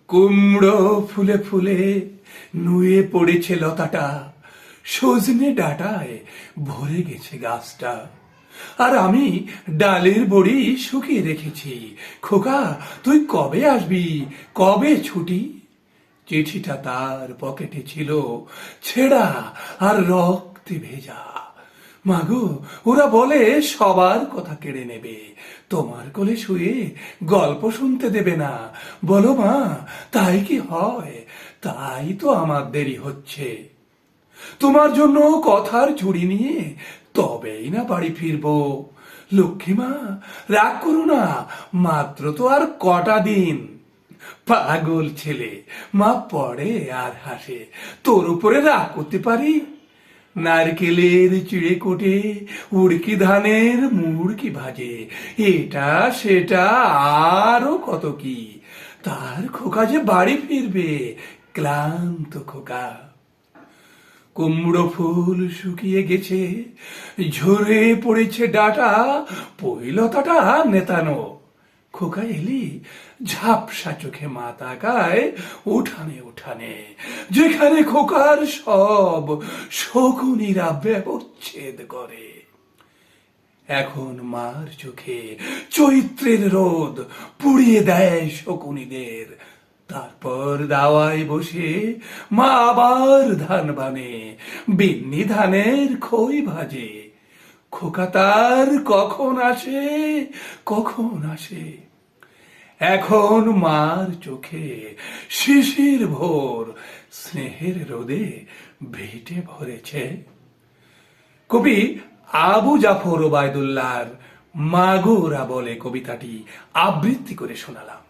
কুমড়ো ফুলে ফুলে নুয়ে পড়েছে লতাটা, সজনে ডাঁটায় ভরে গেছে গাছটা। আর আমি ডালের বড়ি শুকিয়ে রেখেছি। খোকা, তুই কবে আসবি, কবে ছুটি? চিঠিটা তার পকেটে ছিল, ছেঁড়া আর রক্তে ভেজা। মাগো, ওরা বলে সবার কথা কেড়ে নেবে, তোমার কোলে শুয়ে গল্প শুনতে দেবে না। বলো মা, তাই কি হয়? তাই তো আমার দেরি হচ্ছে। তোমার জন্য কথার ঝুড়ি নিয়ে তবেই না বাড়ি ফিরবো। লক্ষ্মী মা, রাগ করো না, মাত্র তো আর কটা দিন। পাগল ছেলে, মা পড়ে আর হাসে, তোর উপরে রাগ করতে পারি? নারকেলের চিড়ে কোটে, উড়কি ধানের মুড়কি ভাজে, এটা সেটা আরো কত কি। তার খোকা যে বাড়ি ফিরবে, ক্লান্ত খোকা। কুমড়ো ফুল শুকিয়ে গেছে, ঝরে পড়েছে ডাটা, পৈলতাটা নেতানো। খোকা এলি, ঝাপসা চোখে মা তাকায় উঠানে উঠানে, যেখানে খোকার সব শকুনিরা ব্যবচ্ছেদ করে। এখন মার চোখে চৈত্রের রোদ পুড়িয়ে দেয় শকুনিদের। তারপর দাওয়ায় বসে মা আবার ধান বানে, বিন্নি ধানের খই ভাজে। খোকা তার কখন আসে, কখন আসে? এখন মার চোখে শিশির ভোর স্নেহের রোদে ভিটে ভরেছে। কবি আবু জাফর ওবায়দুল্লাহর মাগোরা বলে কবিতাটি আবৃত্তি করে শোনালাম।